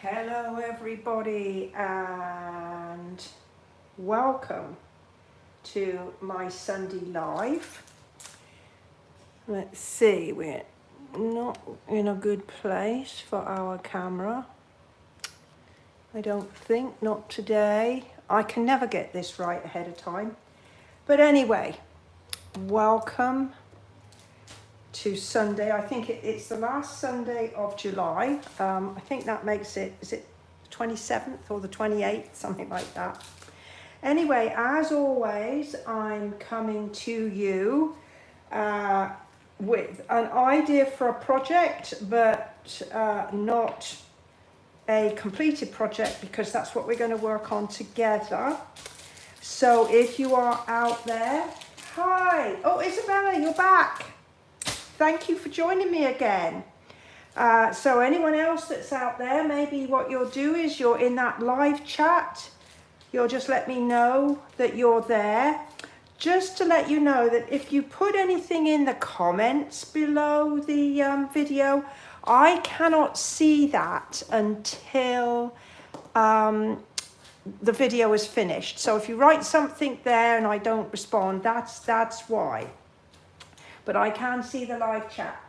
Hello everybody and welcome to my Sunday live. Let's see, we're not in a good place for our camera. I don't think, not today. I can never get this right ahead of time. But anyway, welcome to Sunday. I think it's the last Sunday of July. I think that makes it, is it the 27th or the 28th, something like that. Anyway, as always, I'm coming to you with an idea for a project, but not a completed project, because that's what we're going to work on together. So if you are out there, hi, oh Isabella, you're back. Thank you for joining me again. So anyone else that's out there, maybe what you'll do is you're in that live chat. You'll just let me know that you're there. Just to let you know that if you put anything in the comments below the video, I cannot see that until the video is finished. So if you write something there and I don't respond, that's why. But I can see the live chat.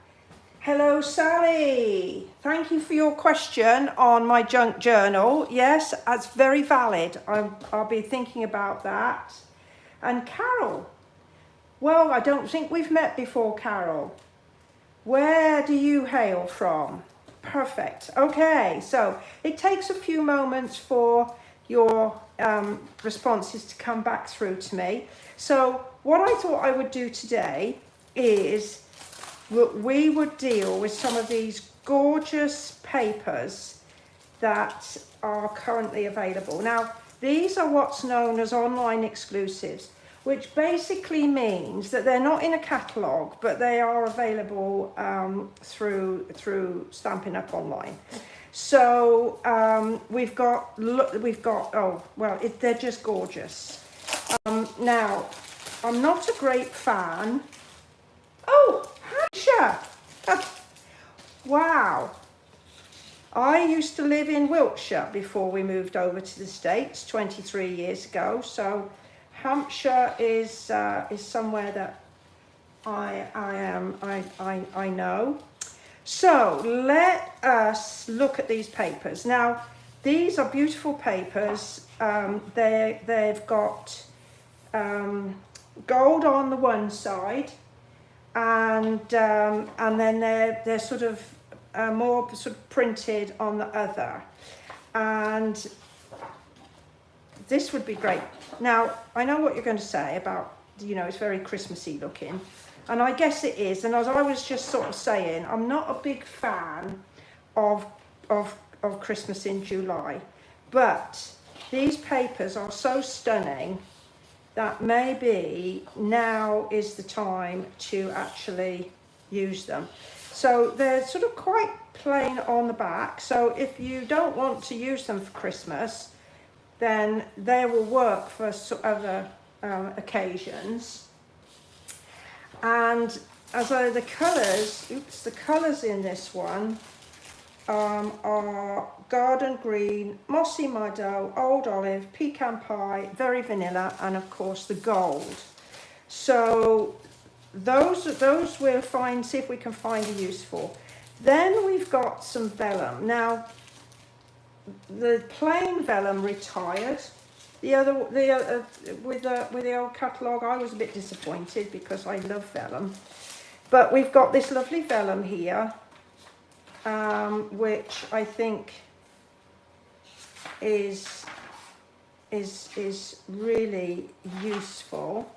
Hello, Sally. Thank you for your question on my junk journal. Yes, that's very valid. I'll be thinking about that. And Carol. Well, I don't think we've met before, Carol. Where do you hail from? Perfect. Okay, so it takes a few moments for your responses to come back through to me. So what I thought I would do today is we would deal with some of these gorgeous papers that are currently available. Now, these are what's known as online exclusives, which basically means that they're not in a catalogue, but they are available through Stampin' Up! Online. So we've got, oh, well, they're just gorgeous. Now, I'm not a great fan. Oh, Hampshire! Wow. I used to live in Wiltshire before we moved over to the States 23 years ago. So Hampshire is somewhere that I know. So let us look at these papers. Now, these are beautiful papers. They've got gold on the one side, and then they're sort of more sort of printed on the other, and this would be great. Now, I know what you're going to say about, you know, it's very Christmassy looking, and I guess it is. And as I was just sort of saying, I'm not a big fan of Christmas in July, but these papers are so stunning that maybe now is the time to actually use them. So they're sort of quite plain on the back. So if you don't want to use them for Christmas, then they will work for other occasions. And as the colours in this one are garden green, mossy meadow, old olive, pecan pie, very vanilla, and of course the gold. So those we'll see if we can find a use for. Then we've got some vellum. Now, the plain vellum retired. With the old catalogue, I was a bit disappointed because I love vellum. But we've got this lovely vellum here, which I think is really useful.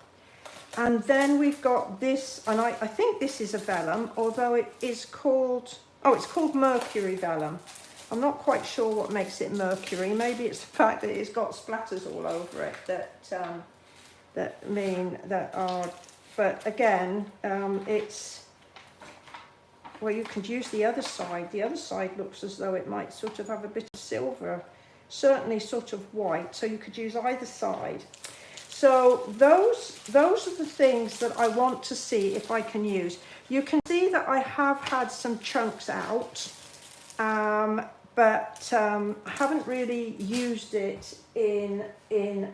And then we've got this, and I think this is a vellum, although it is called, oh, it's called mercury vellum. I'm not quite sure what makes it mercury. Maybe it's the fact that it's got splatters all over it that are, but again, it's, well, you could use the other side. The other side looks as though it might sort of have a bit of silver, certainly sort of white, so you could use either side. So those are the things that I want to see if I can use. You can see that I have had some chunks out, but I haven't really used it in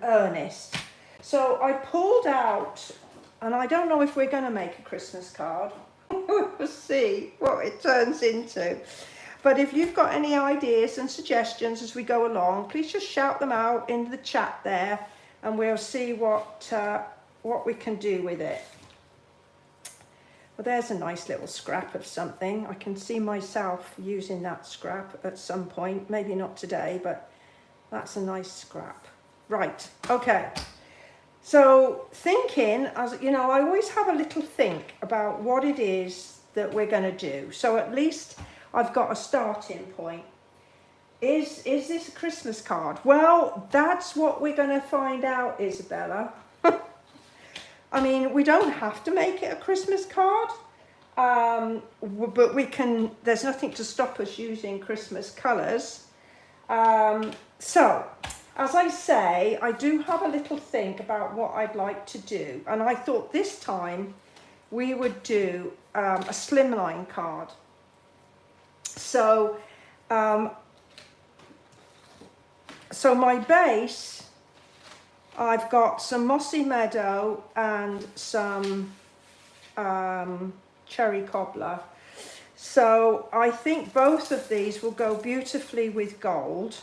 earnest. So I pulled out, and I don't know if we're going to make a Christmas card. We'll see what it turns into. But if you've got any ideas and suggestions as we go along, please just shout them out in the chat there, and we'll see what we can do with it. Well, there's a nice little scrap of something. I can see myself using that scrap at some point. Maybe not today, but that's a nice scrap. Right, okay. So thinking, as you know, I always have a little think about what it is that we're going to do. So at least I've got a starting point. Is this a Christmas card? Well, that's what we're going to find out, Isabella. I mean, we don't have to make it a Christmas card, but we can, there's nothing to stop us using Christmas colours. So, as I say, I do have a little think about what I'd like to do. And I thought this time we would do a slimline card. So, so my base, I've got some mossy meadow and some cherry cobbler. So I think both of these will go beautifully with gold,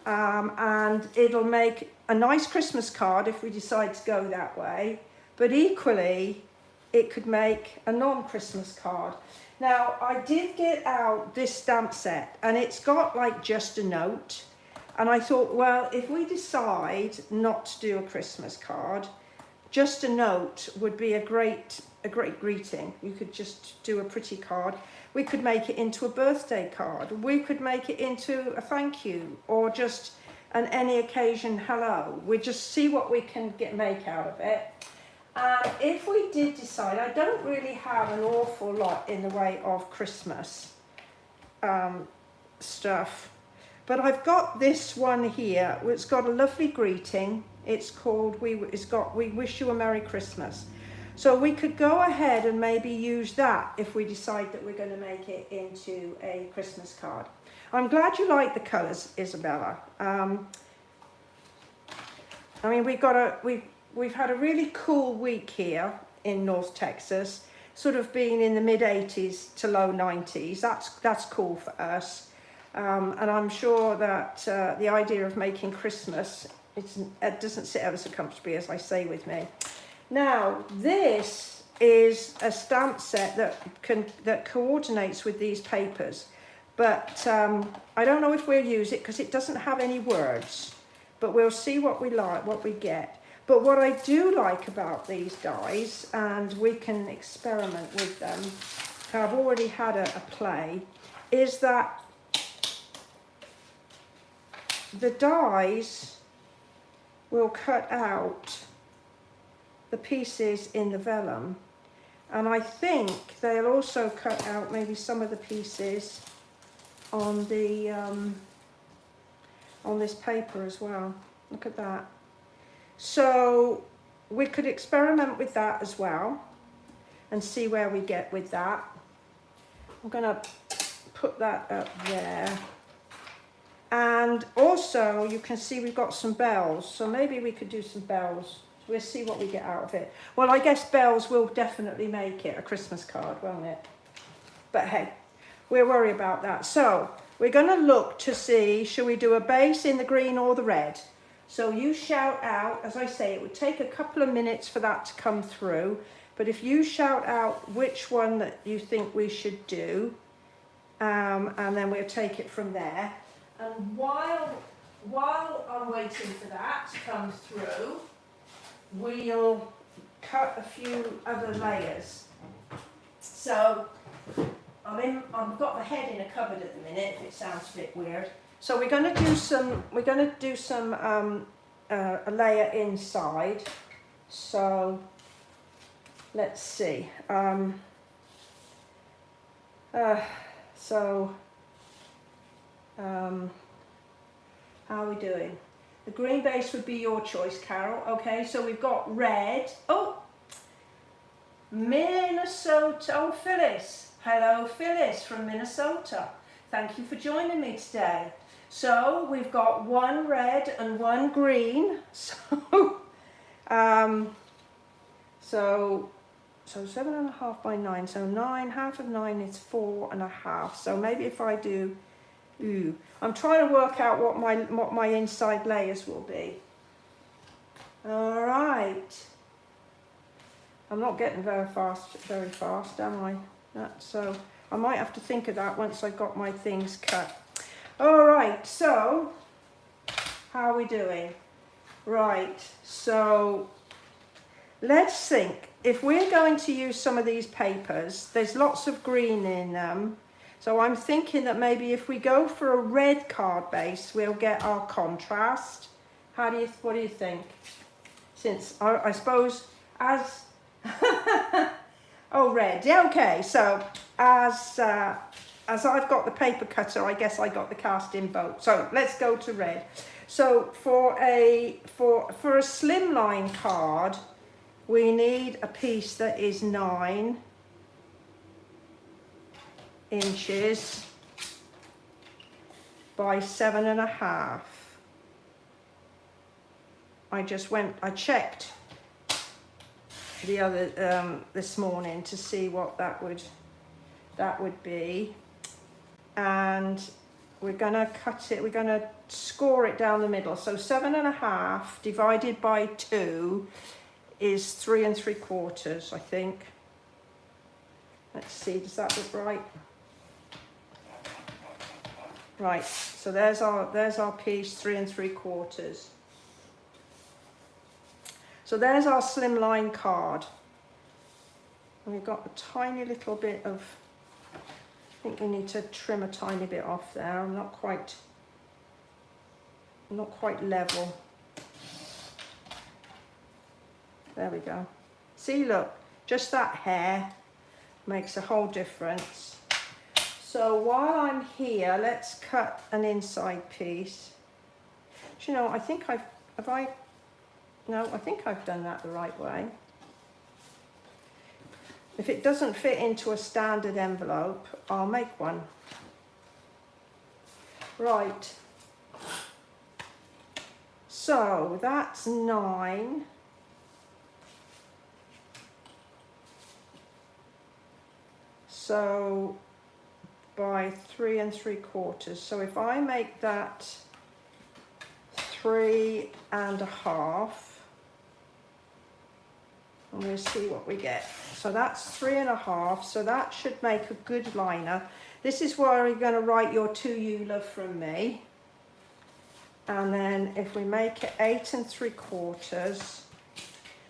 and it'll make a nice Christmas card if we decide to go that way, but equally it could make a non-Christmas card. Now I did get out this stamp set, and it's got like just a note. And I thought, well, if we decide not to do a Christmas card, just a note would be a great greeting. You could just do a pretty card. We could make it into a birthday card. We could make it into a thank you, or just an any occasion hello. We just see what we can make out of it. And if we did decide, I don't really have an awful lot in the way of Christmas stuff. But I've got this one here. It's got a lovely greeting. It's called We Wish You a Merry Christmas. So we could go ahead and maybe use that if we decide that we're going to make it into a Christmas card. I'm glad you like the colours, Isabella. I mean, we've had a really cool week here in North Texas, sort of being in the mid 80s to low 90s. That's cool for us. And I'm sure that the idea of making Christmas, it doesn't sit ever so comfortably, as I say, with me. Now, this is a stamp set that coordinates with these papers, but I don't know if we'll use it because it doesn't have any words, but we'll see what we like, what we get. But what I do like about these dies, and we can experiment with them, I've already had a play, is that the dies will cut out the pieces in the vellum, and I think they'll also cut out maybe some of the pieces on the on this paper as well. Look at that. So we could experiment with that as well and see where we get with that. I'm going to put that up there. And also you can see we've got some bells, so maybe we could do some bells. We'll see what we get out of it. Well, I guess bells will definitely make it a Christmas card, won't it? But hey, we'll worry about that. So we're going to look to see, shall we do a base in the green or the red? So you shout out. As I say, it would take a couple of minutes for that to come through, but if you shout out which one that you think we should do, and then we'll take it from there. And while I'm waiting for that to come through, we'll cut a few other layers. So I've got the head in a cupboard at the minute, if it sounds a bit weird. So we're going to do some a layer inside. So let's see. How are we doing? The green base would be your choice, Carol. Okay, so we've got red. Oh, Minnesota. Oh, Phyllis. Hello, Phyllis from Minnesota. Thank you for joining me today. So we've got one red and one green. So 7.5 by 9. So 9, half of 9 is 4.5. So maybe if I do, I'm trying to work out what my inside layers will be. All right. I'm not getting very fast, am I? So I might have to think of that once I've got my things cut. All right, so how are we doing? Right, so let's think. If we're going to use some of these papers, there's lots of green in them. So I'm thinking that maybe if we go for a red card base, we'll get our contrast. What do you think? Since I suppose as oh, red. Yeah, okay. So as I've got the paper cutter, I guess I got the casting boat. So let's go to red. So for a slimline card, we need a piece that is 9 inches by 7.5. I checked the other this morning to see what that would be, and we're gonna cut it. We're gonna score it down the middle. So 7.5 divided by 2 is 3 3/4, I think. Let's see, does that look right? Right. So there's our piece, 3 3/4. So there's our slimline card. And we've got a tiny little bit of, I think we need to trim a tiny bit off there. I'm not quite level. There we go. See, look, just that hair makes a whole difference. So while I'm here, let's cut an inside piece. Do you know, I think no, I think I've done that the right way. If it doesn't fit into a standard envelope, I'll make one. Right. So that's 9. So by 3 3/4. So if I make that 3.5, and we'll see what we get. So that's 3.5, so that should make a good liner. This is where you're going to write your to you love from me. And then if we make it 8 3/4,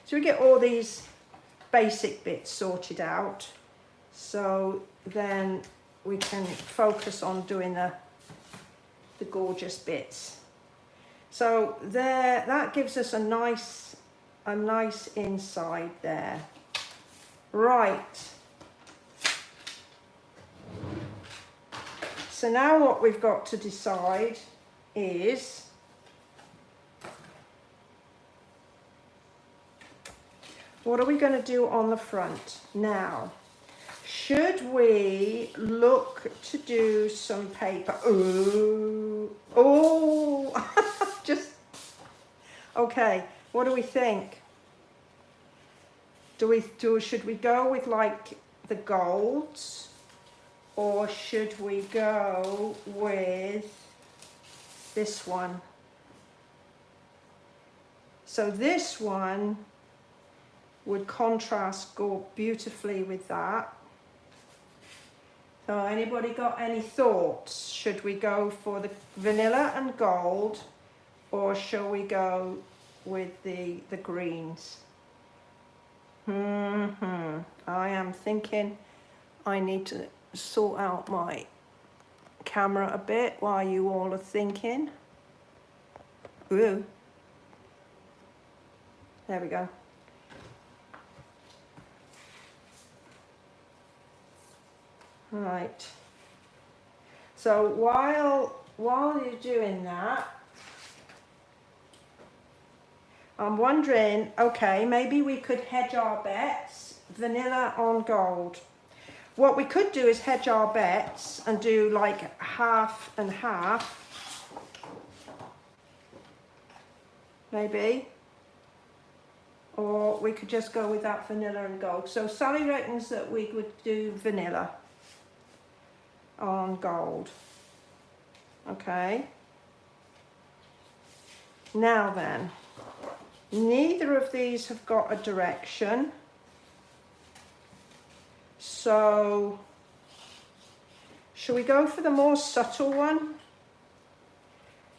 so we get all these basic bits sorted out. So then we can focus on doing the gorgeous bits. So there, that gives us a nice inside there. Right. So now what we've got to decide is what are we going to do on the front now? Should we look to do some paper? Oh, just, okay, what do we think? Should we go with like the golds, or should we go with this one? So this one would contrast, go beautifully with that. So anybody got any thoughts? Should we go for the vanilla and gold, or shall we go with the greens? I am thinking I need to sort out my camera a bit while you all are thinking. Ooh. There we go. Right. So while you're doing that, I'm wondering, okay, maybe we could hedge our bets, vanilla on gold. what we could do is hedge our bets and do like half and half, maybe. Or we could just go with that vanilla and gold. So Sally reckons that we would do vanilla on gold. Okay. Now then, neither of these have got a direction. So, shall we go for the more subtle one?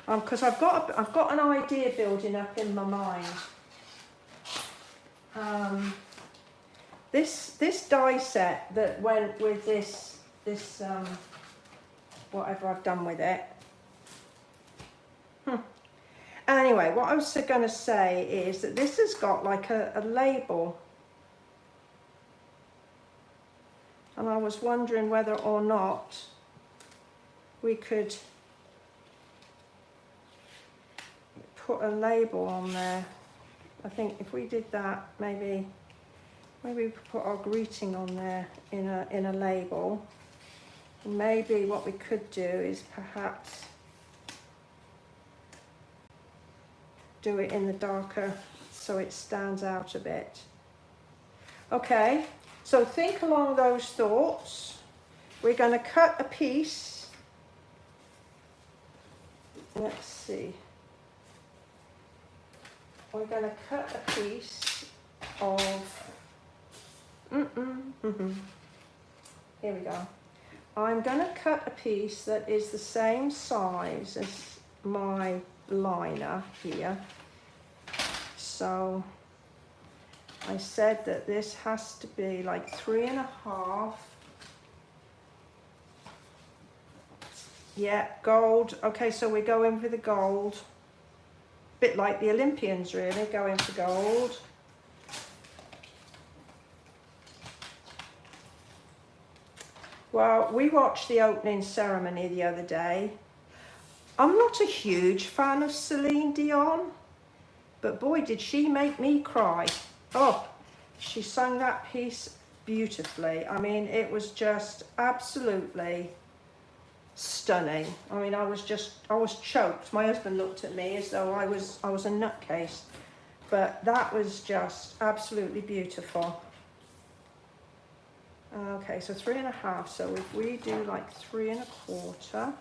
Because I've got an idea building up in my mind. This die set that went with this whatever I've done with it. Anyway, what I was going to say is that this has got like a label. And I was wondering whether or not we could put a label on there. I think if we did that, maybe we could put our greeting on there in a label. And maybe what we could do is perhaps do it in the darker so it stands out a bit. Okay, so think along those thoughts. We're going to cut a piece. Let's see. We're going to cut a piece of, here we go. I'm going to cut a piece that is the same size as my liner here. So I said that this has to be like 3.5. Yeah, gold. Okay, so we're going for the gold. Bit like the Olympians, really, going for gold. Well, we watched the opening ceremony the other day. I'm not a huge fan of Celine Dion, but boy, did she make me cry. Oh, she sang that piece beautifully. I mean, it was just absolutely stunning. I mean, I was choked. My husband looked at me as though I was a nutcase, but that was just absolutely beautiful. Okay, so 3.5. So if we do like 3.25.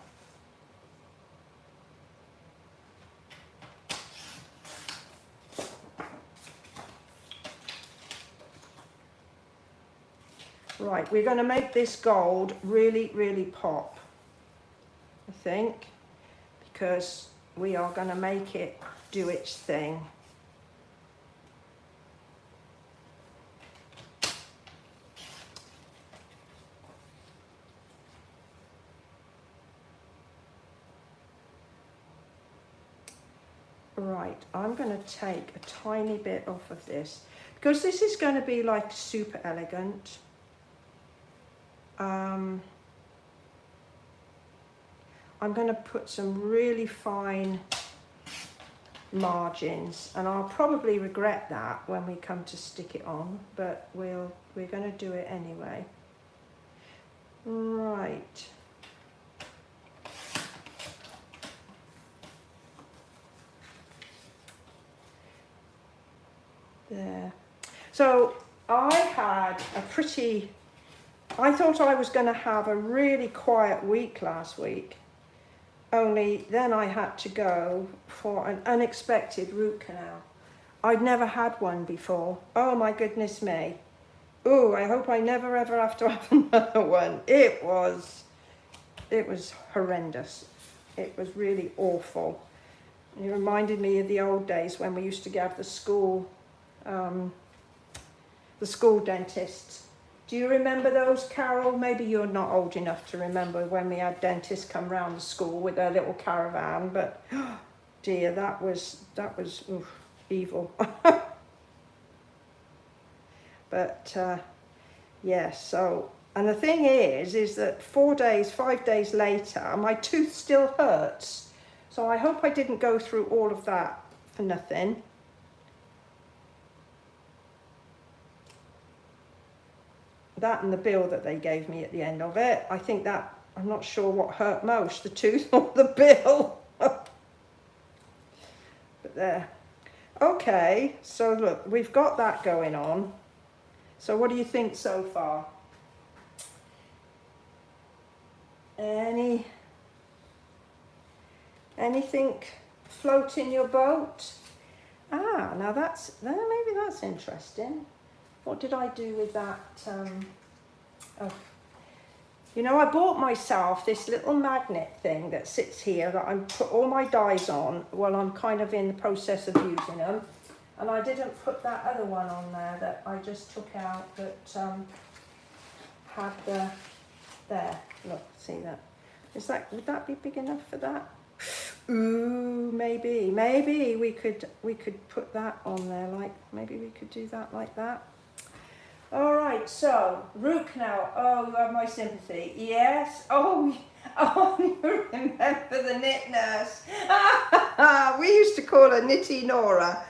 Right, we're going to make this gold really, really pop, I think, because we are going to make it do its thing. Right, I'm going to take a tiny bit off of this, because this is going to be like super elegant. I'm going to put some really fine margins, and I'll probably regret that when we come to stick it on, but we're going to do it anyway. Right. There. So I thought I was going to have a really quiet week last week, only then I had to go for an unexpected root canal. I'd never had one before. Oh my goodness me. Oh, I hope I never ever have to have another one. It was horrendous. It was really awful. It reminded me of the old days when we used to have the school dentists. Do you remember those, Carol? Maybe you're not old enough to remember when we had dentists come round the school with their little caravan, but dear, that was oof, evil. But yeah, so, and the thing is that 5 days later, my tooth still hurts. So I hope I didn't go through all of that for nothing. that and the bill that they gave me at the end of it. I think that, I'm not sure what hurt most, the tooth or the bill. But there. Okay, so look, we've got that going on. So what do you think so far? Anything floating your boat? Ah, now maybe that's interesting. What did I do with that? Oh, you know, I bought myself this little magnet thing that sits here that I put all my dies on while I'm kind of in the process of using them. And I didn't put that other one on there that I just took out that had the, there, look, see that? Would that be big enough for that? Ooh, maybe we could put that on there, like, maybe we could do that like that. All right, so root canal. Oh, you have my sympathy. Yes. Oh, you remember the knit nurse? We used to call her Knitty Nora.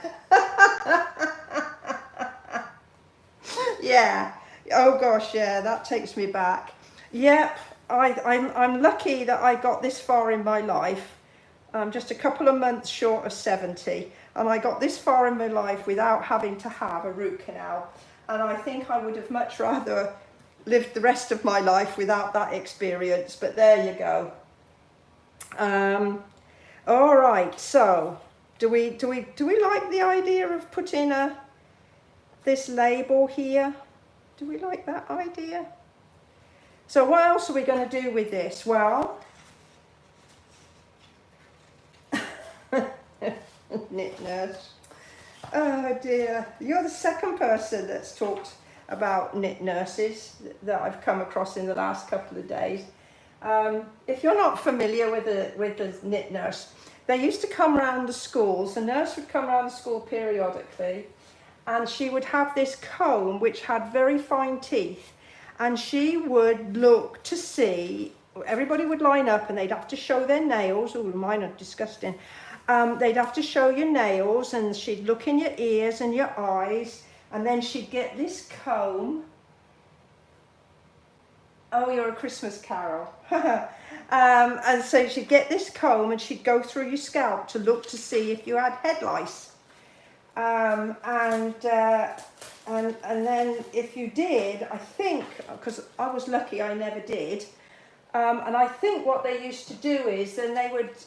Yeah. Oh gosh, yeah, that takes me back. Yep. I'm lucky that I got this far in my life. I'm just a couple of months short of 70, and I got this far in my life without having to have a root canal. And I think I would have much rather lived the rest of my life without that experience, but there you go. All right, so do we like the idea of putting this label here? Do we like that idea? So what else are we going to do with this? Well, knit nurse. Oh dear, you're the second person that's talked about knit nurses that I've come across in the last couple of days. If you're not familiar with the knit nurse, they used to come around the schools. The nurse would come around the school periodically, and she would have this comb which had very fine teeth, and she would look to see, everybody would line up and they'd have to show their nails. Oh, mine are disgusting. They'd have to show your nails, and she'd look in your ears and your eyes, and then she'd get this comb. Oh, you're a Christmas carol. And so she'd get this comb and she'd go through your scalp to look to see if you had head lice. And then if you did, I think, because I was lucky I never did, and I think what they used to do is then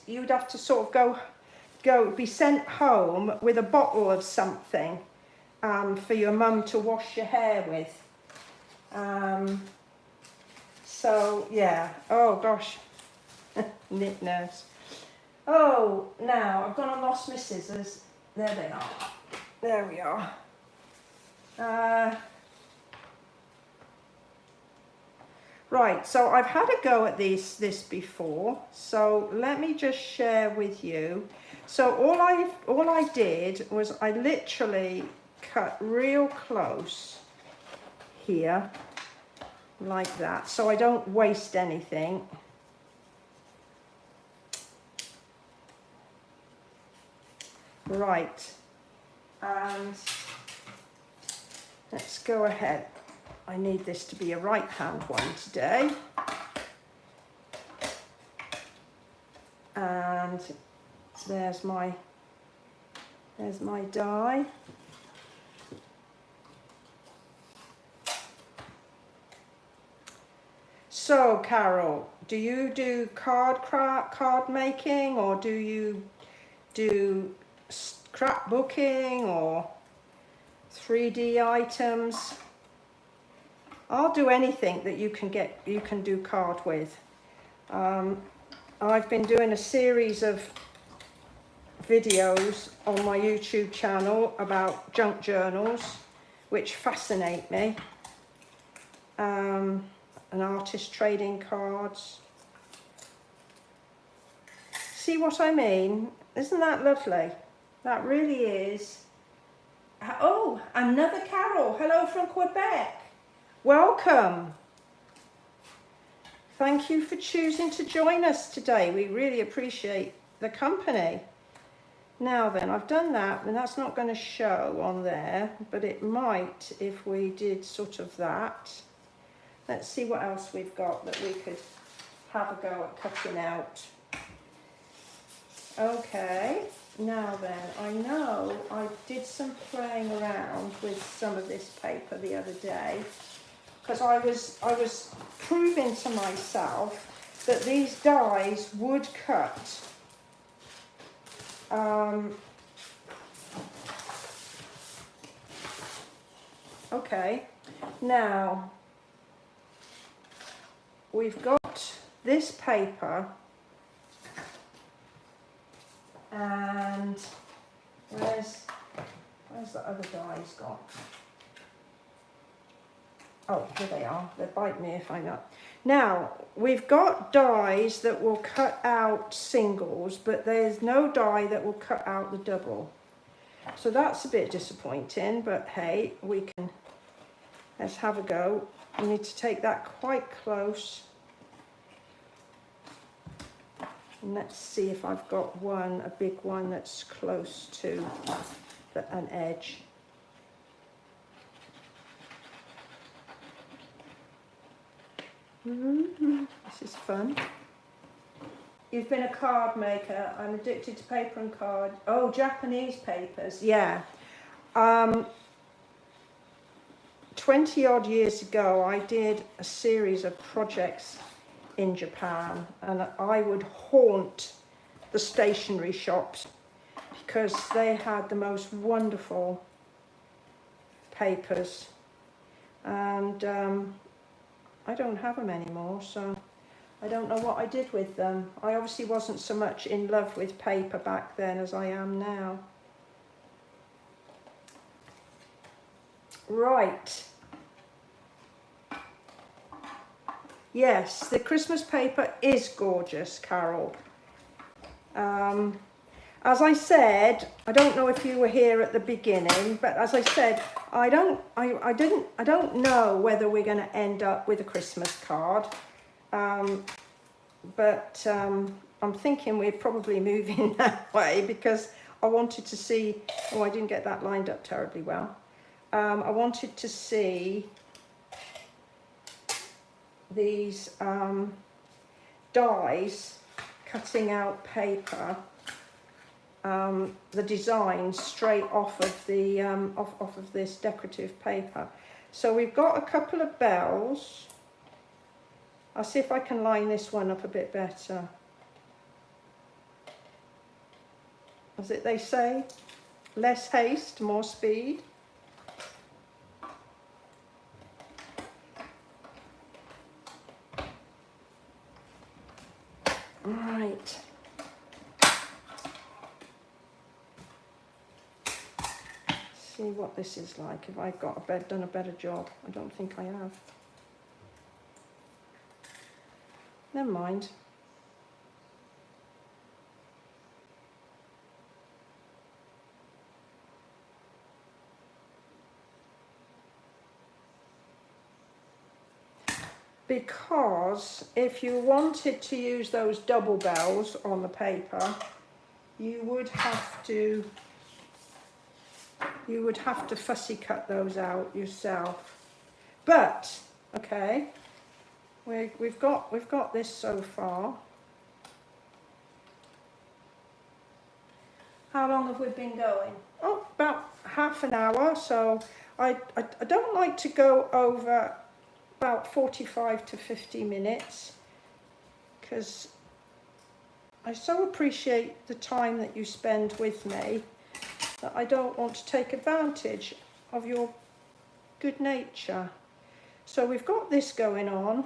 you'd have to sort of be sent home with a bottle of something for your mum to wash your hair with. So yeah, oh gosh, knit nurse. Oh, now I've gone and lost my scissors. There they are. There we are. Right, so I've had a go at this before, so let me just share with you. So all I did was I literally cut real close here, like that, so I don't waste anything. Right, and let's go ahead. I need this to be a right hand one today. And there's my die. So Carol, do you do card making, or do you do scrapbooking or 3D items? I'll do anything that you can do card with. I've been doing a series of videos on my YouTube channel about junk journals, which fascinate me, and artist trading cards. See what I mean? Isn't that lovely? That really is. Oh, another Carol. Hello from Quebec. Welcome. Thank you for choosing to join us today. We really appreciate the company. Now then, I've done that, and that's not going to show on there, but it might if we did sort of that. Let's see what else we've got that we could have a go at cutting out. Okay, now then, I know I did some playing around with some of this paper the other day, because I was proving to myself that these dies would cut okay, now we've got this paper, and where's the other dies gone? Oh, here they are. They bite me if I'm not. Now, we've got dies that will cut out singles, but there's no die that will cut out the double. So that's a bit disappointing, but hey, let's have a go. I need to take that quite close. And let's see if I've got a big one that's close to an edge. This is fun. You've been a card maker. I'm addicted to paper and card. Oh, Japanese papers. Yeah. 20 odd years ago, I did a series of projects in Japan, and I would haunt the stationery shops because they had the most wonderful papers, and I don't have them anymore, so I don't know what I did with them. I obviously wasn't so much in love with paper back then as I am now. Right. Yes, the Christmas paper is gorgeous, Carol. As I said, I don't know if you were here at the beginning, but as I said, I don't know whether we're going to end up with a Christmas card, but I'm thinking we're probably moving that way because I wanted to see. Oh, I didn't get that lined up terribly well. I wanted to see these dies cutting out paper. The design straight off of the off of this decorative paper. So we've got a couple of bells. I'll see if I can line this one up a bit better. As they say, less haste, more speed. Right. See what this is like. If I've done a better job. I don't think I have. Never mind. Because if you wanted to use those double bells on the paper, you would have to fussy cut those out yourself. But okay, we've got this so far. How long have we been going? Oh, about half an hour. So I don't like to go over about 45 to 50 minutes because I so appreciate the time that you spend with me that I don't want to take advantage of your good nature. So we've got this going on,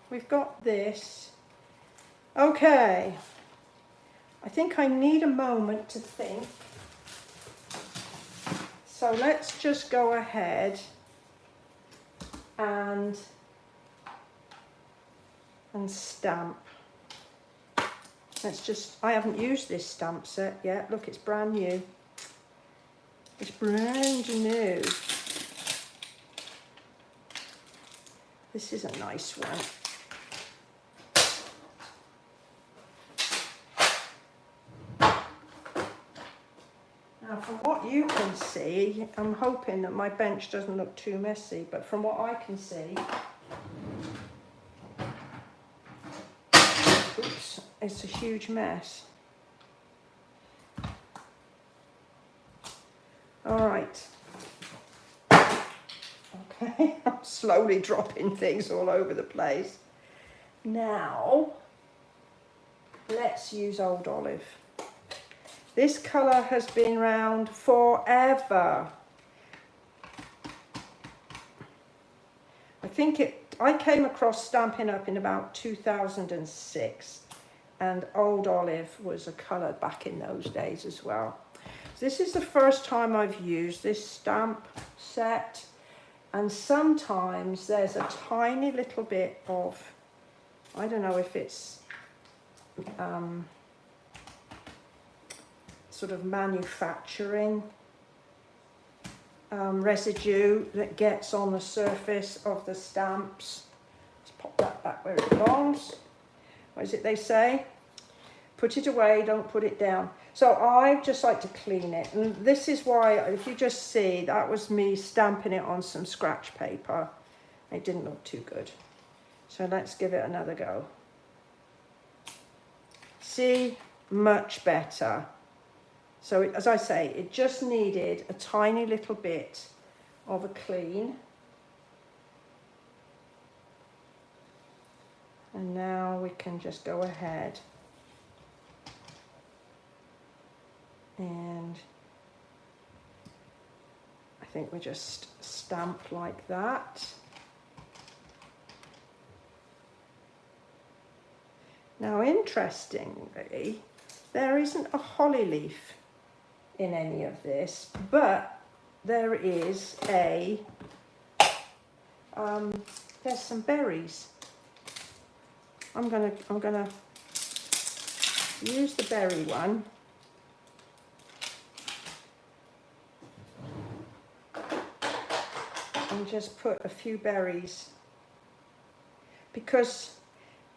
we've got this. Okay, I think I need a moment to think. So let's just go ahead and stamp. I haven't used this stamp set yet. Look, it's brand new. It's brand new. This is a nice one. Now, from what you can see, I'm hoping that my bench doesn't look too messy, but from what I can see, it's a huge mess. All right. Okay, I'm slowly dropping things all over the place. Now, let's use Old Olive. This colour has been around forever. I came across Stampin' Up! In about 2006, and Old Olive was a colour back in those days as well. This is the first time I've used this stamp set, and sometimes there's a tiny little bit of, I don't know if it's sort of manufacturing residue that gets on the surface of the stamps. Let's pop that back where it belongs. What is it they say? Put it away, don't put it down. So I just like to clean it, and this is why, if you just see, that was me stamping it on some scratch paper. It didn't look too good. So let's give it another go. See, much better. So as I say, it just needed a tiny little bit of a clean. And now we can just go ahead and I think we just stamp like that. Now, interestingly, there isn't a holly leaf in any of this, but there is a, there's some berries. I'm gonna use the berry one. And just put a few berries, because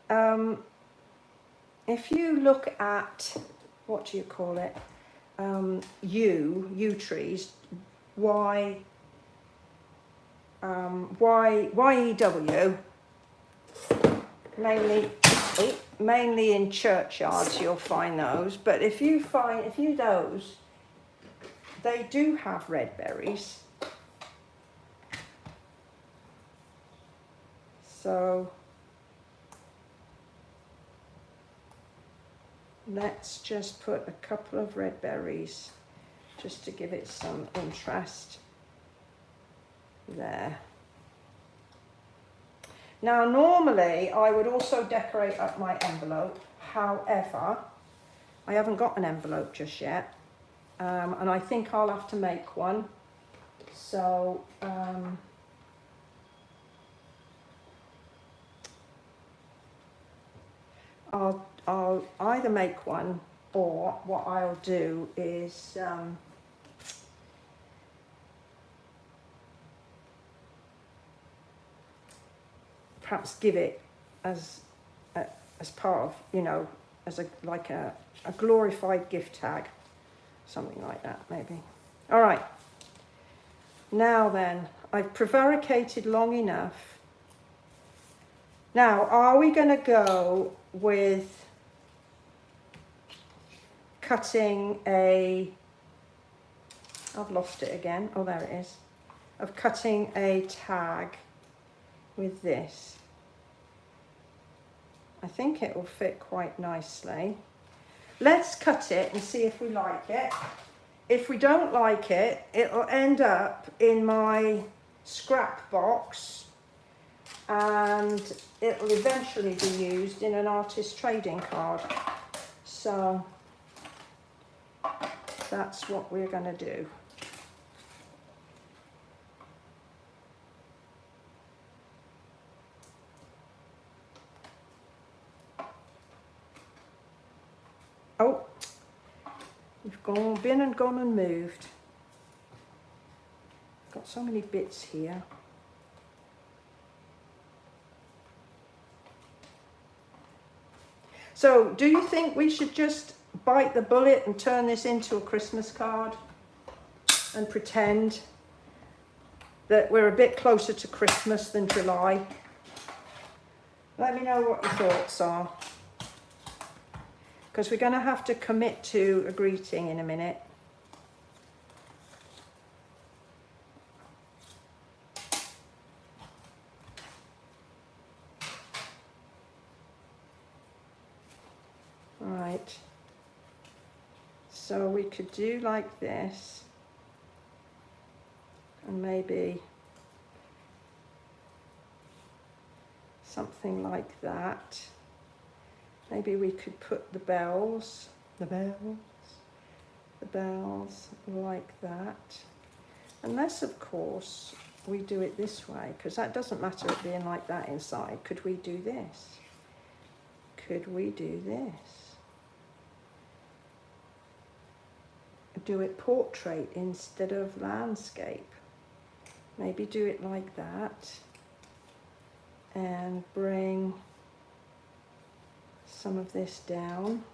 if you look at, what do you call it, yew trees, YEW, mainly in churchyards you'll find those, but if you those, they do have red berries. So let's just put a couple of red berries just to give it some interest there. Now, normally I would also decorate up my envelope. However, I haven't got an envelope just yet, and I think I'll have to make one. So I'll either make one, or what I'll do is perhaps give it as part of, you know, as a glorified gift tag, something like that maybe. All right, now then, I've prevaricated long enough. Now, are we going to go with cutting a, I've lost it again, oh there it is, of cutting a tag with this? I think it will fit quite nicely. Let's cut it and see if we like it. If we don't like it, it'll end up in my scrap box, and it'll eventually be used in an artist trading card. So that's what we're going to do. Oh, we've been and gone and moved. Got so many bits here. So, do you think we should just bite the bullet and turn this into a Christmas card and pretend that we're a bit closer to Christmas than July? Let me know what your thoughts are. because we're going to have to commit to a greeting in a minute. Right, so we could do like this, and maybe something like that. Maybe we could put the bells like that. Unless, of course, we do it this way, because that doesn't matter it being like that inside. Could we do this? Could we do this? Do it portrait instead of landscape. Maybe do it like that. And bring some of this down.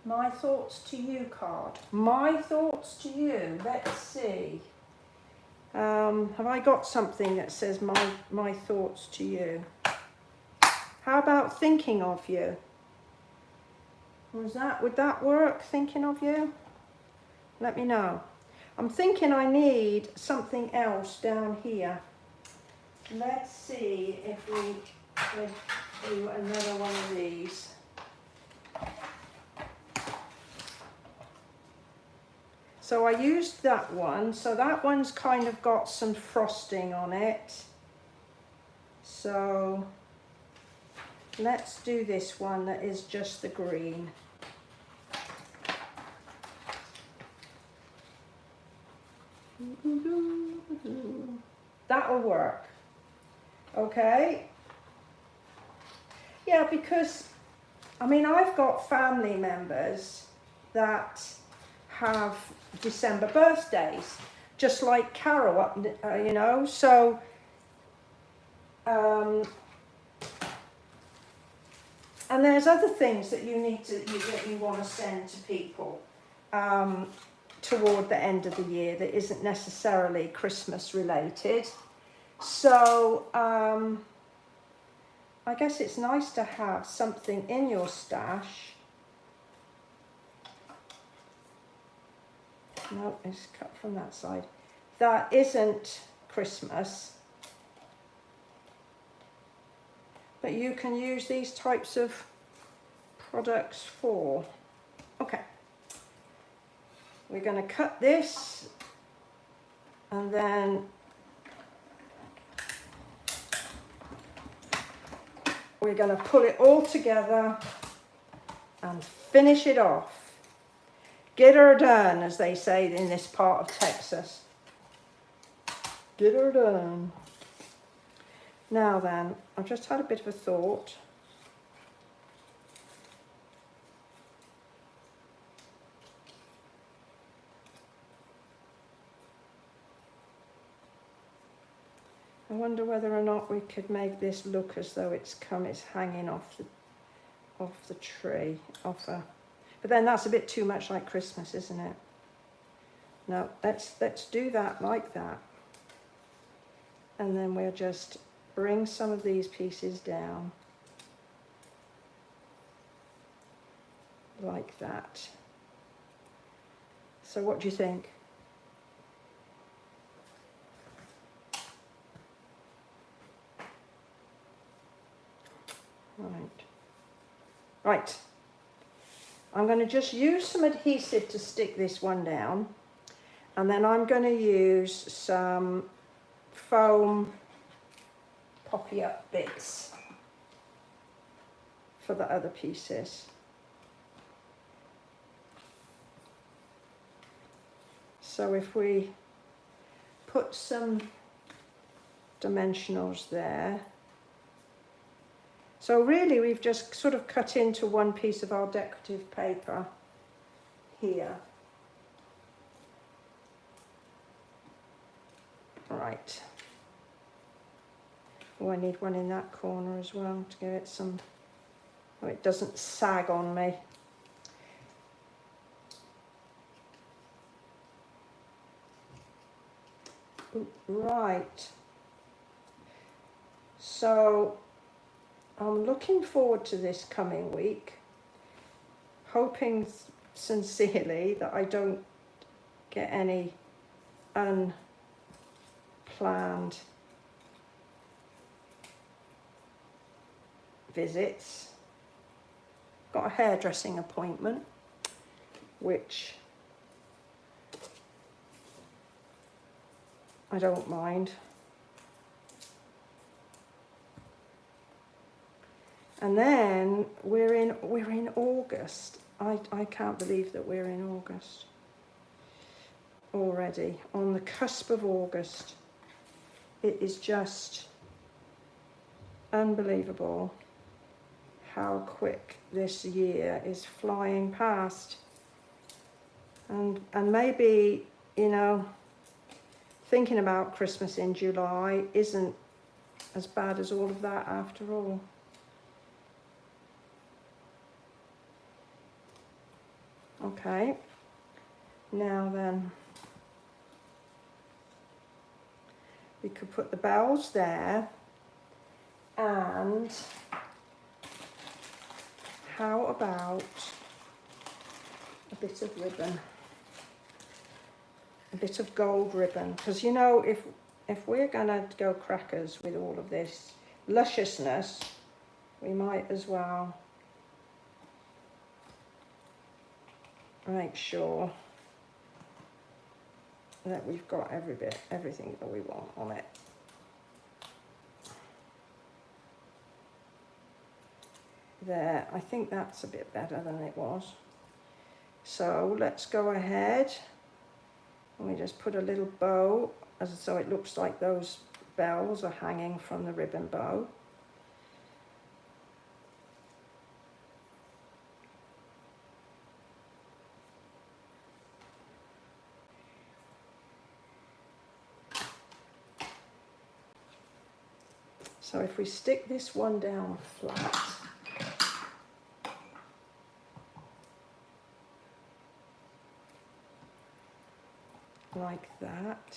My thoughts to you card. My thoughts to you. Let's see. Have I got something that says my thoughts to you? How about thinking of you? Would that work? Thinking of you? Let me know. I'm thinking I need something else down here. Let's see if we could do another one of these. So I used that one. So that one's kind of got some frosting on it. So let's do this one that is just the green. That'll work. Okay. Yeah, because I mean, I've got family members that have December birthdays, just like Carol, you know, so and there's other things that you want to send to people toward the end of the year that isn't necessarily Christmas related. So I guess it's nice to have something in your stash. No, it's cut from that side. That isn't Christmas. But you can use these types of products for. Okay. We're going to cut this and then we're going to put it all together and finish it off. Get her done, as they say in this part of Texas. Get her done. Now then, I've just had a bit of a thought. I wonder whether or not we could make this look as though it's hanging off the tree, but then that's a bit too much like Christmas, isn't it? No, let's do that like that. And then we'll just bring some of these pieces down like that. So what do you think? Right. I'm going to just use some adhesive to stick this one down, and then I'm going to use some foam poppy up bits for the other pieces. So if we put some dimensionals there. So really we've just sort of cut into one piece of our decorative paper here. Right. Oh, I need one in that corner as well to give it some, oh, it doesn't sag on me. Ooh, right. So I'm looking forward to this coming week, hoping sincerely that I don't get any unplanned visits. Got a hairdressing appointment, which I don't mind. And then we're in August. I can't believe that we're in August already, on the cusp of August. It is just unbelievable how quick this year is flying past. And maybe, you know, thinking about Christmas in July isn't as bad as all of that after all. Okay, now then, we could put the bells there, and how about a bit of ribbon, a bit of gold ribbon, because you know, if we're gonna go crackers with all of this lusciousness, we might as well make sure that we've got everything that we want on it. There, I think that's a bit better than it was. So let's go ahead and we just put a little bow, so it looks like those bells are hanging from the ribbon bow. So if we stick this one down flat, like that,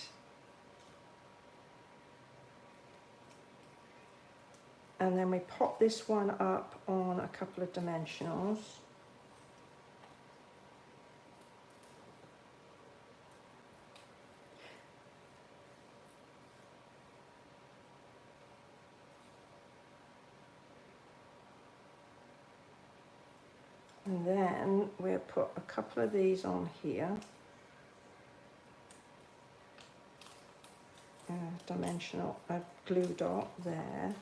and then we pop this one up on a couple of dimensionals. And then we'll put a couple of these on here. Dimensional, a glue dot there.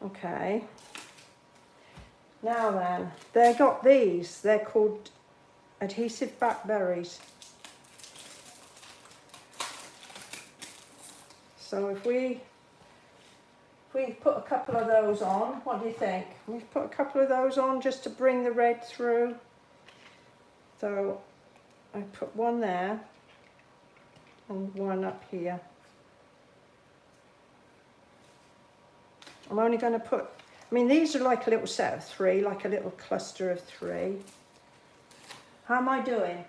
Okay. Now then, they got these. They're called adhesive blackberries. So if we put a couple of those on, what do you think? We put a couple of those on just to bring the red through. So I put one there and one up here. I'm only going to put, I mean, these are like a little set of three, like a little cluster of three. How am I doing?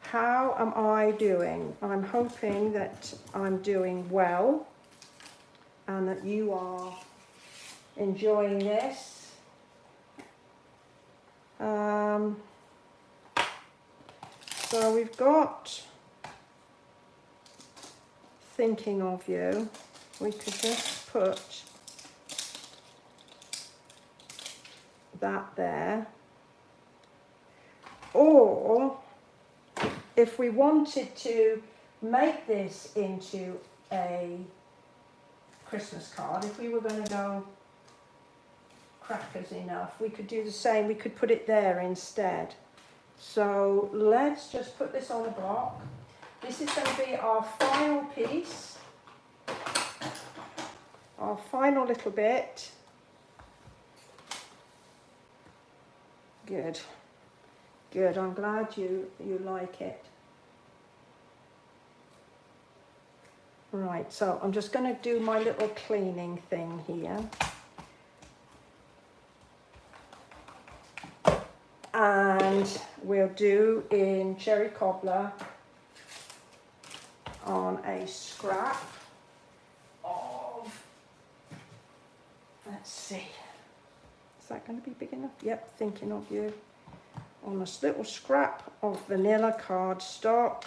How am I doing? I'm hoping that I'm doing well and that you are enjoying this. So we've got thinking of you. We could just put that there. Or if we wanted to make this into a Christmas card, if we were going to go crackers enough, we could do the same. We could put it there instead. So let's just put this on a block. This is going to be our final piece, our final little bit. Good. Good, I'm glad you like it. Right, so I'm just going to do my little cleaning thing here. And we'll do in cherry cobbler on a scrap of, let's see, is that going to be big enough? Yep, thinking of you. On this little scrap of vanilla cardstock.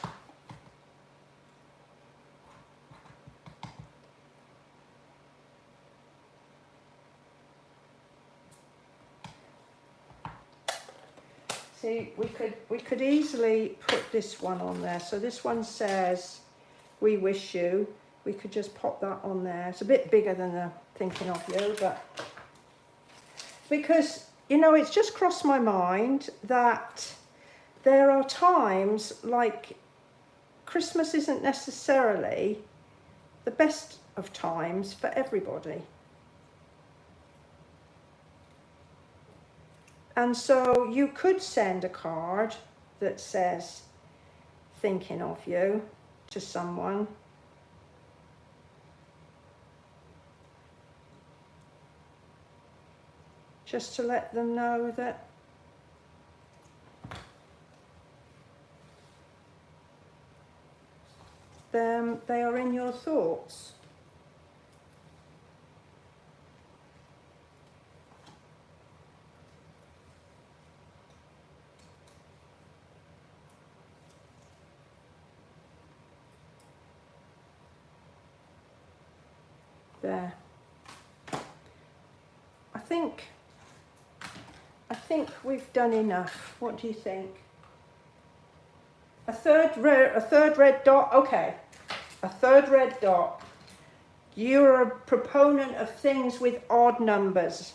See, we could easily put this one on there. So this one says, "We wish you." We could just pop that on there. It's a bit bigger than the thinking of you, but because, you know, it's just crossed my mind that there are times like Christmas isn't necessarily the best of times for everybody. And so you could send a card that says, "Thinking of you," to someone. Just to let them know that they are in your thoughts. There. I think we've done enough. What do you think? A third red dot. Okay, a third red dot. You're a proponent of things with odd numbers.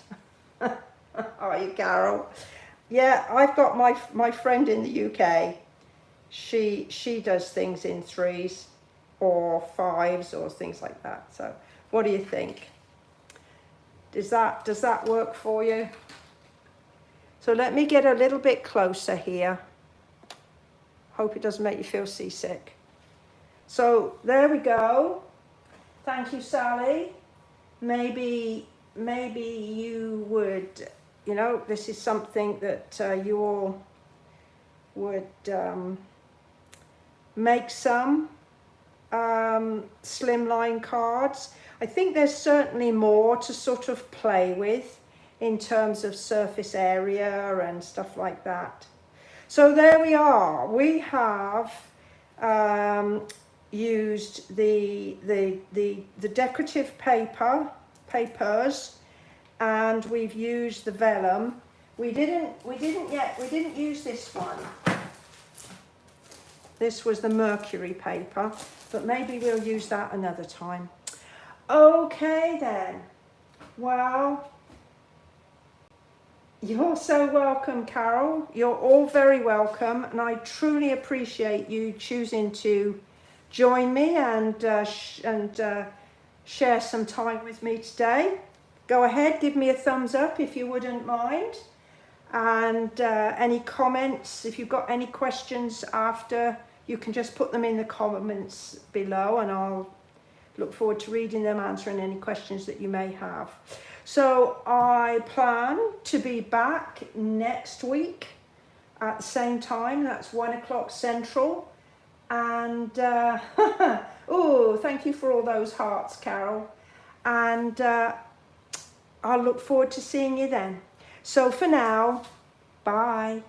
Are you, Carol? Yeah, I've got my friend in the UK. She does things in 3s or 5s or things like that. So, what do you think? Does that work for you? So let me get a little bit closer here. Hope it doesn't make you feel seasick. So there we go. Thank you, Sally. Maybe you would, you know, this is something that you all would make some slimline cards. I think there's certainly more to sort of play with in terms of surface area and stuff like that. So there we are. We have used the decorative papers, and we've used the vellum. We didn't use this one. This was the mercury paper, but maybe we'll use that another time. Okay then. Well, you're so welcome, Carol. You're all very welcome, and I truly appreciate you choosing to join me and share some time with me today. Go ahead, give me a thumbs up if you wouldn't mind, and any comments. If you've got any questions after, you can just put them in the comments below, and I'll look forward to reading them, answering any questions that you may have. So I plan to be back next week at the same time. That's 1 o'clock Central. And oh, thank you for all those hearts, Carol. And I'll look forward to seeing you then. So for now, bye.